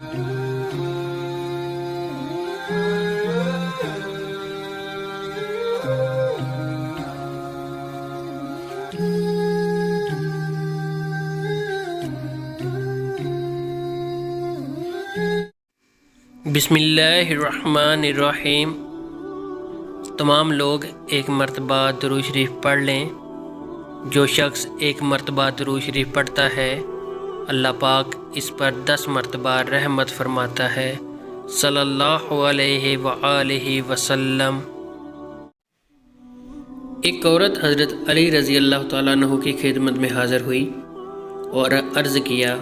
بسم اللہ الرحمن الرحیم۔ تمام لوگ ایک مرتبہ درود شریف پڑھ لیں۔ جو شخص ایک مرتبہ درود شریف پڑھتا ہے اللہ پاک اس پر 10 مرتبہ رحمت فرماتا ہے، صلی اللہ علیہ وآلہ وسلم۔ ایک عورت حضرت علی رضی اللہ تعالیٰ عنہ کی خدمت میں حاضر ہوئی اور عرض کیا،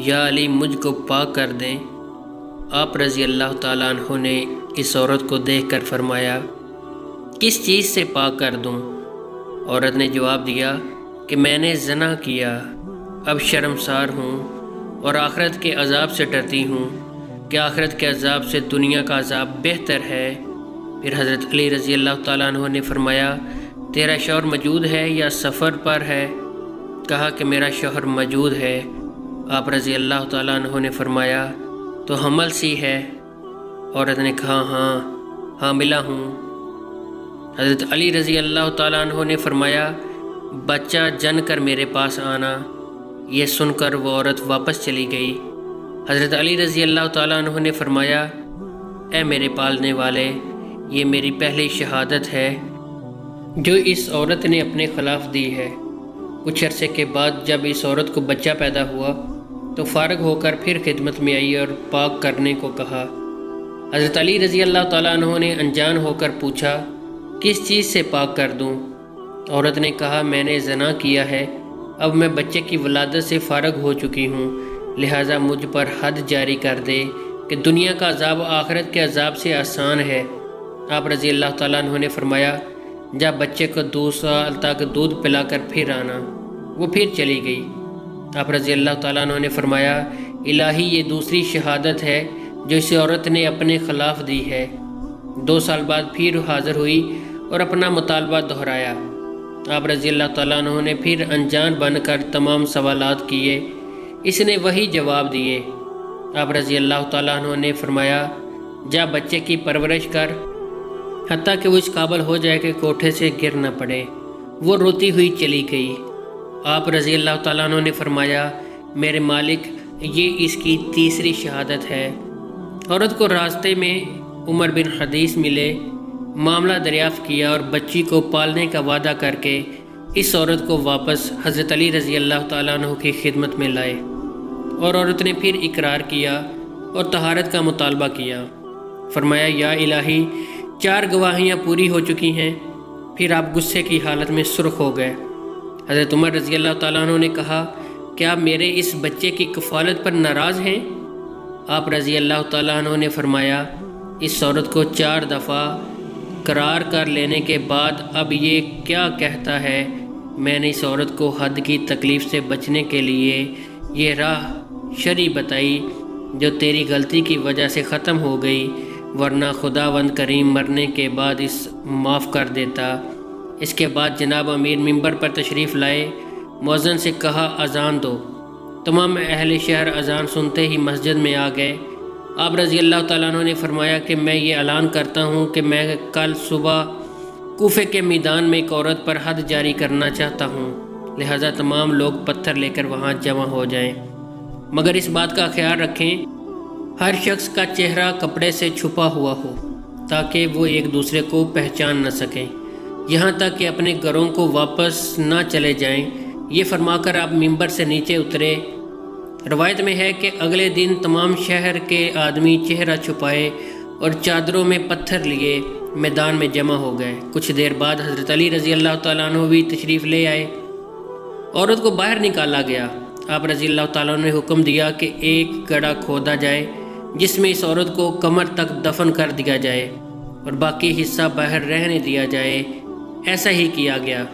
یا علی مجھ کو پاک کر دیں۔ آپ رضی اللہ تعالیٰ عنہ نے اس عورت کو دیکھ کر فرمایا، کس چیز سے پاک کر دوں؟ عورت نے جواب دیا کہ میں نے زنا کیا، اب شرمسار ہوں اور آخرت کے عذاب سے ڈرتی ہوں کہ آخرت کے عذاب سے دنیا کا عذاب بہتر ہے۔ پھر حضرت علی رضی اللہ تعالیٰ عنہ نے فرمایا، تیرا شوہر موجود ہے یا سفر پر ہے؟ کہا کہ میرا شوہر موجود ہے۔ آپ رضی اللہ تعالیٰ عنہ نے فرمایا، تو حمل سی ہے؟ عورت نے کہا، ہاں حاملہ ہوں۔ حضرت علی رضی اللہ تعالیٰ عنہ نے فرمایا، بچہ جن کر میرے پاس آنا۔ یہ سن کر وہ عورت واپس چلی گئی۔ حضرت علی رضی اللہ تعالیٰ عنہ نے فرمایا، اے میرے پالنے والے، یہ میری پہلی شہادت ہے جو اس عورت نے اپنے خلاف دی ہے۔ کچھ عرصے کے بعد جب اس عورت کو بچہ پیدا ہوا تو فارغ ہو کر پھر خدمت میں آئی اور پاک کرنے کو کہا۔ حضرت علی رضی اللہ تعالیٰ عنہ نے انجان ہو کر پوچھا، کس چیز سے پاک کر دوں؟ عورت نے کہا، میں نے زنا کیا ہے، اب میں بچے کی ولادت سے فارغ ہو چکی ہوں، لہٰذا مجھ پر حد جاری کر دے کہ دنیا کا عذاب آخرت کے عذاب سے آسان ہے۔ آپ رضی اللہ تعالیٰ عنہ نے فرمایا، جا بچے کو 2 سال تک دودھ پلا کر پھر آنا۔ وہ پھر چلی گئی۔ آپ رضی اللہ تعالیٰ عنہ نے فرمایا، الہی یہ دوسری شہادت ہے جو اس عورت نے اپنے خلاف دی ہے۔ 2 سال بعد پھر حاضر ہوئی اور اپنا مطالبہ دہرایا۔ آپ رضی اللہ تعالیٰ عنہ نے پھر انجان بن کر تمام سوالات کیے، اس نے وہی جواب دیے۔ آپ رضی اللہ تعالیٰ عنہ نے فرمایا، جا بچے کی پرورش کر حتیٰ کہ وہ اس قابل ہو جائے کہ کوٹھے سے گر نہ پڑے۔ وہ روتی ہوئی چلی گئی۔ آپ رضی اللہ تعالیٰ عنہ نے فرمایا، میرے مالک، یہ اس کی تیسری شہادت ہے۔ عورت کو راستے میں عمر بن حدیث ملے، معاملہ دریافت کیا اور بچی کو پالنے کا وعدہ کر کے اس عورت کو واپس حضرت علی رضی اللہ تعالیٰ عنہ کی خدمت میں لائے، اور عورت نے پھر اقرار کیا اور طہارت کا مطالبہ کیا۔ فرمایا، یا الہی 4 گواہیاں پوری ہو چکی ہیں۔ پھر آپ غصے کی حالت میں سرخ ہو گئے۔ حضرت عمر رضی اللہ تعالیٰ عنہ نے کہا، کیا میرے اس بچے کی کفالت پر ناراض ہیں؟ آپ رضی اللہ تعالیٰ عنہ نے فرمایا، اس عورت کو 4 دفعہ قرار کر لینے کے بعد اب یہ کیا کہتا ہے؟ میں نے اس عورت کو حد کی تکلیف سے بچنے کے لیے یہ راہ شرعی بتائی جو تیری غلطی کی وجہ سے ختم ہو گئی، ورنہ خداوند کریم مرنے کے بعد اس معاف کر دیتا۔ اس کے بعد جناب امیر منبر پر تشریف لائے، مؤذن سے کہا، اذان دو۔ تمام اہل شہر اذان سنتے ہی مسجد میں آ گئے۔ آپ رضی اللہ تعالیٰ عنہ نے فرمایا کہ میں یہ اعلان کرتا ہوں کہ میں کل صبح کوفے کے میدان میں ایک عورت پر حد جاری کرنا چاہتا ہوں، لہٰذا تمام لوگ پتھر لے کر وہاں جمع ہو جائیں، مگر اس بات کا خیال رکھیں ہر شخص کا چہرہ کپڑے سے چھپا ہوا ہو تاکہ وہ ایک دوسرے کو پہچان نہ سکیں، یہاں تک کہ اپنے گھروں کو واپس نہ چلے جائیں۔ یہ فرما کر آپ منبر سے نیچے اترے۔ روایت میں ہے کہ اگلے دن تمام شہر کے آدمی چہرہ چھپائے اور چادروں میں پتھر لیے میدان میں جمع ہو گئے۔ کچھ دیر بعد حضرت علی رضی اللہ تعالیٰ عنہ بھی تشریف لے آئے۔ عورت کو باہر نکالا گیا۔ آپ رضی اللہ تعالیٰ عنہ نے حکم دیا کہ ایک گڑھا کھودا جائے جس میں اس عورت کو کمر تک دفن کر دیا جائے اور باقی حصہ باہر رہنے دیا جائے۔ ایسا ہی کیا گیا۔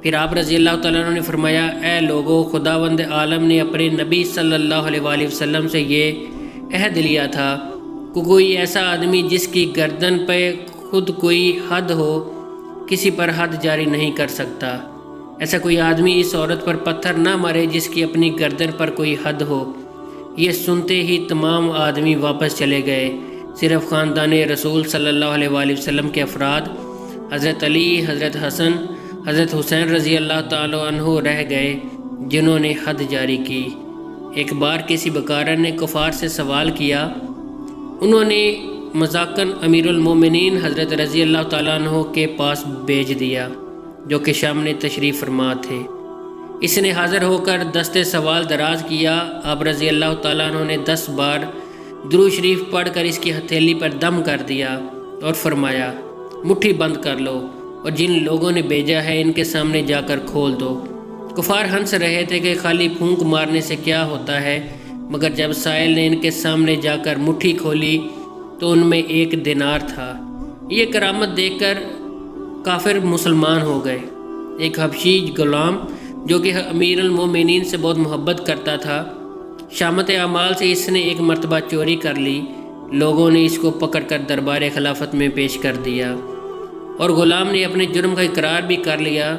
پھر آپ رضی اللہ تعالیٰ عنہ نے فرمایا، اے لوگو، خداوند عالم نے اپنے نبی صلی اللہ علیہ وآلہ وسلم سے یہ عہد لیا تھا کہ کوئی ایسا آدمی جس کی گردن پہ خود کوئی حد ہو کسی پر حد جاری نہیں کر سکتا۔ ایسا کوئی آدمی اس عورت پر پتھر نہ مارے جس کی اپنی گردن پر کوئی حد ہو۔ یہ سنتے ہی تمام آدمی واپس چلے گئے، صرف خاندان رسول صلی اللہ علیہ وآلہ وسلم کے افراد حضرت علی، حضرت حسن، حضرت حسین رضی اللہ تعالیٰ عنہ رہ گئے، جنہوں نے حد جاری کی۔ ایک بار کسی بکارا نے کفار سے سوال کیا، انہوں نے مذاقاً امیر المومنین حضرت رضی اللہ تعالیٰ عنہ کے پاس بھیج دیا، جو کہ شام میں تشریف فرما تھے۔ اس نے حاضر ہو کر دست سوال دراز کیا۔ آپ رضی اللہ تعالیٰ عنہ نے 10 بار درود شریف پڑھ کر اس کی ہتھیلی پر دم کر دیا اور فرمایا، مٹھی بند کر لو اور جن لوگوں نے بھیجا ہے ان کے سامنے جا کر کھول دو۔ کفار ہنس رہے تھے کہ خالی پھونک مارنے سے کیا ہوتا ہے، مگر جب سائل نے ان کے سامنے جا کر مٹھی کھولی تو ان میں 1 دینار تھا۔ یہ کرامت دیکھ کر کافر مسلمان ہو گئے۔ ایک حبشی غلام جو کہ امیر المومنین سے بہت محبت کرتا تھا، شامت اعمال سے اس نے ایک مرتبہ چوری کر لی۔ لوگوں نے اس کو پکڑ کر دربار خلافت میں پیش کر دیا اور غلام نے اپنے جرم کا اقرار بھی کر لیا۔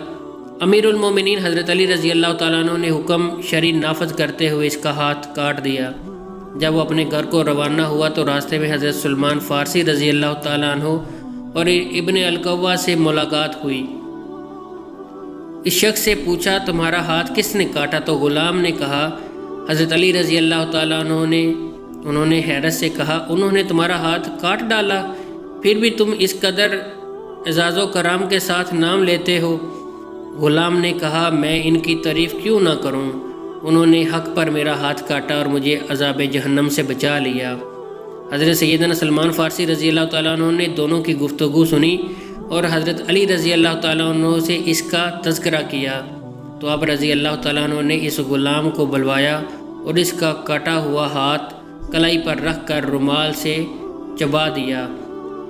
امیر المومنین حضرت علی رضی اللہ تعالیٰ عنہ نے حکم شرعی نافذ کرتے ہوئے اس کا ہاتھ کاٹ دیا۔ جب وہ اپنے گھر کو روانہ ہوا تو راستے میں حضرت سلمان فارسی رضی اللہ تعالیٰ عنہ اور ابن القوا سے ملاقات ہوئی۔ اس شخص سے پوچھا، تمہارا ہاتھ کس نے کاٹا؟ تو غلام نے کہا، حضرت علی رضی اللہ تعالیٰ عنہ نے۔ انہوں نے حیرت سے کہا، انہوں نے تمہارا ہاتھ کاٹ ڈالا، پھر بھی تم اس قدر اعزاز و کرام کے ساتھ نام لیتے ہو؟ غلام نے کہا، میں ان کی تعریف کیوں نہ کروں؟ انہوں نے حق پر میرا ہاتھ کاٹا اور مجھے عذاب جہنم سے بچا لیا۔ حضرت سیدنا سلمان فارسی رضی اللہ تعالیٰ عنہ نے دونوں کی گفتگو سنی اور حضرت علی رضی اللہ تعالیٰ عنہ سے اس کا تذکرہ کیا تو آپ رضی اللہ تعالیٰ عنہ نے اس غلام کو بلوایا اور اس کا کاٹا ہوا ہاتھ کلائی پر رکھ کر رومال سے چبا دیا،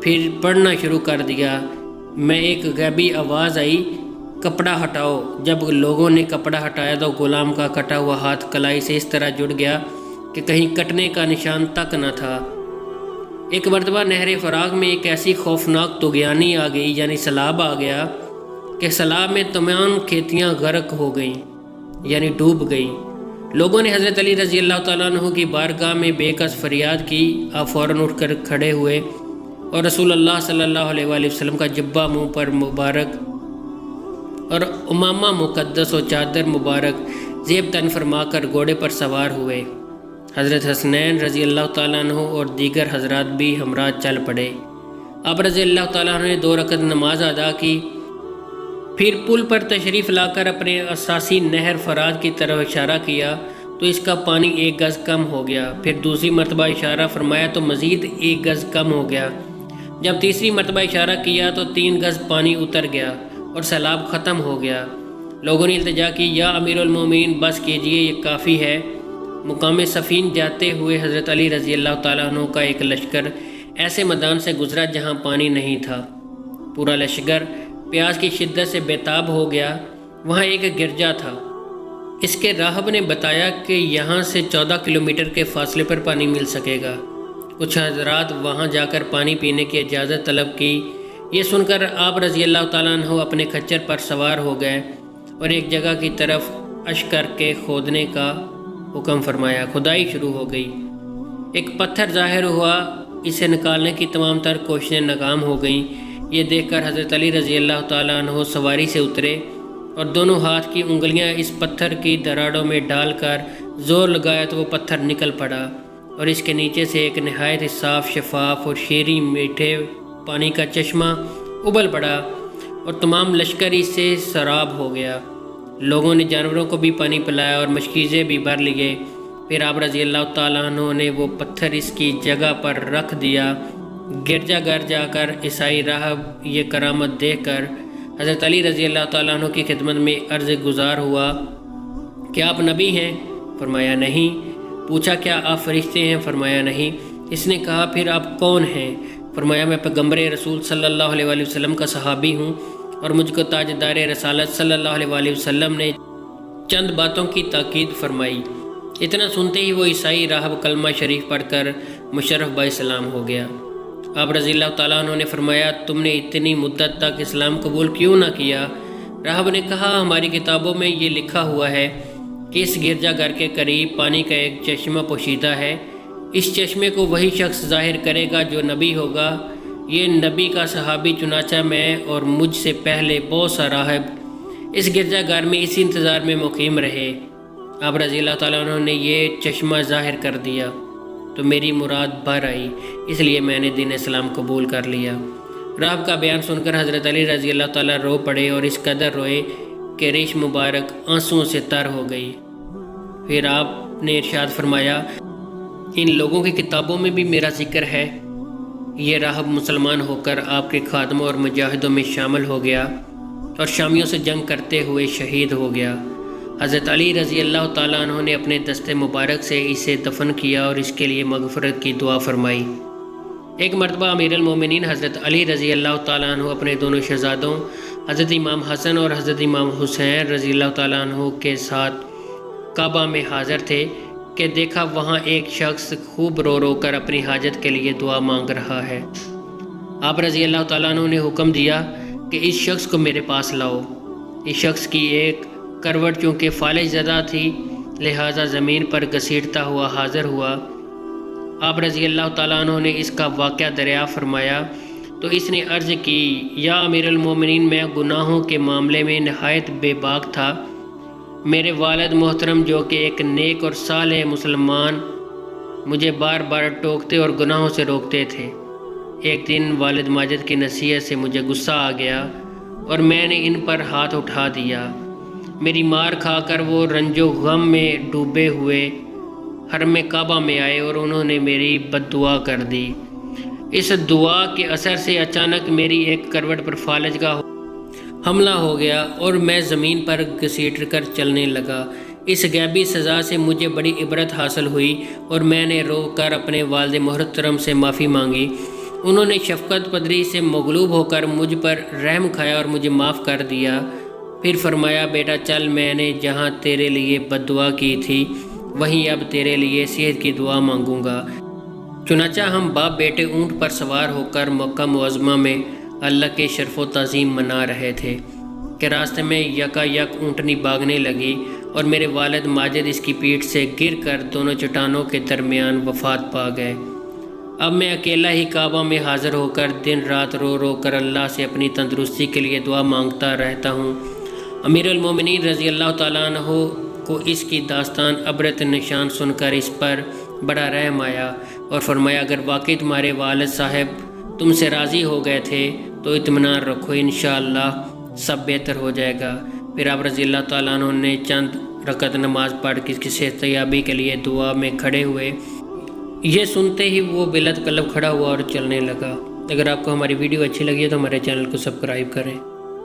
پھر پڑھنا شروع کر دیا۔ میں ایک غیبی آواز آئی، کپڑا ہٹاؤ۔ جب لوگوں نے کپڑا ہٹایا تو غلام کا کٹا ہوا ہاتھ کلائی سے اس طرح جڑ گیا کہ کہیں کٹنے کا نشان تک نہ تھا۔ ایک مرتبہ نہر فراغ میں ایک ایسی خوفناک طغیانی آ گئی، یعنی سیلاب آ گیا کہ سیلاب میں تمام کھیتیاں غرق ہو گئیں، یعنی ڈوب گئیں۔ لوگوں نے حضرت علی رضی اللہ تعالیٰ عنہ کی بارگاہ میں بے کس فریاد کی۔ آپ فوراً اٹھ کر کھڑے ہوئے اور رسول اللہ صلی اللہ علیہ وآلہ وسلم کا جبہ منہ پر مبارک اور امامہ مقدس و چادر مبارک زیب تن فرما کر گھوڑے پر سوار ہوئے۔ حضرت حسنین رضی اللہ تعالیٰ عنہ اور دیگر حضرات بھی ہمراہ چل پڑے۔ آپ رضی اللہ تعالیٰ عنہ نے 2 رکعت نماز ادا کی، پھر پل پر تشریف لا کر اپنے اساسی نہر فرات کی طرف اشارہ کیا تو اس کا پانی 1 گز کم ہو گیا۔ پھر دوسری مرتبہ اشارہ فرمایا تو مزید 1 گز کم ہو گیا۔ جب تیسری مرتبہ اشارہ کیا تو 3 گز پانی اتر گیا اور سیلاب ختم ہو گیا۔ لوگوں نے التجا کی، یا امیر المومنین بس کیجئے، یہ کافی ہے۔ مقام صفین جاتے ہوئے حضرت علی رضی اللہ تعالیٰ عنہ کا ایک لشکر ایسے میدان سے گزرا جہاں پانی نہیں تھا۔ پورا لشکر پیاس کی شدت سے بےتاب ہو گیا۔ وہاں ایک گرجا تھا۔ اس کے راہب نے بتایا کہ یہاں سے 14 کلومیٹر کے فاصلے پر پانی مل سکے گا۔ کچھ حضرات وہاں جا کر پانی پینے کی اجازت طلب کی۔ یہ سن کر آپ رضی اللہ تعالیٰ عنہ اپنے کھچر پر سوار ہو گئے اور ایک جگہ کی طرف اش کر کے کھودنے کا حکم فرمایا۔ کھدائی شروع ہو گئی۔ ایک پتھر ظاہر ہوا، اسے نکالنے کی تمام تر کوششیں ناکام ہو گئیں۔ یہ دیکھ کر حضرت علی رضی اللہ تعالیٰ عنہ سواری سے اترے اور دونوں ہاتھ کی انگلیاں اس پتھر کی دراڑوں میں ڈال کر زور لگایا تو وہ پتھر نکل پڑا اور اس کے نیچے سے ایک نہایت صاف، شفاف اور شیریں میٹھے پانی کا چشمہ ابل پڑا اور تمام لشکر اس سے سراب ہو گیا۔ لوگوں نے جانوروں کو بھی پانی پلایا اور مشکیزیں بھی بھر لیے۔ پھر آپ رضی اللہ تعالیٰ عنہ نے وہ پتھر اس کی جگہ پر رکھ دیا۔ گرجا گھر جا کر عیسائی راہب یہ کرامت دیکھ کر حضرت علی رضی اللہ تعالیٰ عنہ کی خدمت میں عرض گزار ہوا کہ آپ نبی ہیں؟ فرمایا نہیں۔ پوچھا کیا آپ فرشتے ہیں؟ فرمایا نہیں۔ اس نے کہا پھر آپ کون ہیں؟ فرمایا میں پیغمبر رسول صلی اللہ علیہ وآلہ وسلم کا صحابی ہوں اور مجھ کو تاجدار رسالت صلی اللہ علیہ وآلہ وسلم نے چند باتوں کی تاکید فرمائی۔ اتنا سنتے ہی وہ عیسائی راہب کلمہ شریف پڑھ کر مشرف باسلام ہو گیا۔ آپ رضی اللہ تعالیٰ عنہ نے فرمایا تم نے اتنی مدت تک اسلام قبول کیوں نہ کیا؟ راہب نے کہا ہماری کتابوں میں یہ لکھا ہوا ہے کہ اس گرجا گھر کے قریب پانی کا ایک چشمہ پوشیدہ ہے، اس چشمے کو وہی شخص ظاہر کرے گا جو نبی ہوگا۔ یہ نبی کا صحابی چنانچہ میں اور مجھ سے پہلے بہت سا راہب اس گرجا گھر میں اسی انتظار میں مقیم رہے۔ آپ رضی اللہ تعالیٰ عنہ نے یہ چشمہ ظاہر کر دیا تو میری مراد بھر آئی، اس لیے میں نے دین اسلام قبول کر لیا۔ راہب کا بیان سن کر حضرت علی رضی اللہ تعالیٰ رو پڑے اور اس قدر روئے کہ ریش مبارک آنسوؤں سے تر ہو گئی۔ پھر آپ نے ارشاد فرمایا، ان لوگوں کی کتابوں میں بھی میرا ذکر ہے۔ یہ راہب مسلمان ہو کر آپ کے خادموں اور مجاہدوں میں شامل ہو گیا اور شامیوں سے جنگ کرتے ہوئے شہید ہو گیا۔ حضرت علی رضی اللہ تعالیٰ عنہ نے اپنے دست مبارک سے اسے دفن کیا اور اس کے لیے مغفرت کی دعا فرمائی۔ ایک مرتبہ امیر المومنین حضرت علی رضی اللہ تعالیٰ عنہ اپنے دونوں شہزادوں حضرت امام حسن اور حضرت امام حسین رضی اللہ تعالیٰ عنہ کے ساتھ کعبہ میں حاضر تھے کہ دیکھا وہاں ایک شخص خوب رو رو کر اپنی حاجت کے لیے دعا مانگ رہا ہے۔ آپ رضی اللہ تعالیٰ عنہ نے حکم دیا کہ اس شخص کو میرے پاس لاؤ۔ اس شخص کی ایک کروٹ چونکہ فالج زدہ تھی لہٰذا زمین پر گھسیٹتا ہوا حاضر ہوا۔ آپ رضی اللہ تعالیٰ عنہ نے اس کا واقعہ دریافت فرمایا تو اس نے عرض کی، یا امیر المومنین، میں گناہوں کے معاملے میں نہایت بے باک تھا۔ میرے والد محترم جو کہ ایک نیک اور صالح مسلمان مجھے بار بار ٹوکتے اور گناہوں سے روکتے تھے۔ ایک دن والد ماجد کی نصیحت سے مجھے غصہ آ گیا اور میں نے ان پر ہاتھ اٹھا دیا۔ میری مار کھا کر وہ رنج و غم میں ڈوبے ہوئے حرم کعبہ میں آئے اور انہوں نے میری بد دعا کر دی۔ اس دعا کے اثر سے اچانک میری ایک کروٹ پر فالج کا حملہ ہو گیا اور میں زمین پر گھسیٹ کر چلنے لگا۔ اس غیبی سزا سے مجھے بڑی عبرت حاصل ہوئی اور میں نے رو کر اپنے والد محترم سے معافی مانگی۔ انہوں نے شفقت پدری سے مغلوب ہو کر مجھ پر رحم کھایا اور مجھے معاف کر دیا۔ پھر فرمایا، بیٹا چل، میں نے جہاں تیرے لیے بد دعا کی تھی وہیں اب تیرے لیے صحت کی دعا مانگوں گا۔ چنانچہ ہم باپ بیٹے اونٹ پر سوار ہو کر مکہ معظمہ میں اللہ کے شرف و تعظیم منا رہے تھے کہ راستے میں یکا یک اونٹنی بھاگنے لگی اور میرے والد ماجد اس کی پیٹھ سے گر کر دونوں چٹانوں کے درمیان وفات پا گئے۔ اب میں اکیلا ہی کعبہ میں حاضر ہو کر دن رات رو رو کر اللہ سے اپنی تندرستی کے لیے دعا مانگتا رہتا ہوں۔ امیر المومنین رضی اللہ تعالیٰ عنہ کو اس کی داستان عبرت نشان سن کر اس پر بڑا رحم آیا اور فرمایا، اگر واقعی تمہارے والد صاحب تم سے راضی ہو گئے تھے تو اطمینان رکھو، انشاءاللہ سب بہتر ہو جائے گا۔ پھر آپ رضی اللہ تعالیٰ عنہ نے چند رکعت نماز پڑھ کے اس کی صحت یابی کے لیے دعا میں کھڑے ہوئے۔ یہ سنتے ہی وہ بلت قلب کھڑا ہوا اور چلنے لگا۔ اگر آپ کو ہماری ویڈیو اچھی لگی ہے تو ہمارے چینل کو سبسکرائب کریں۔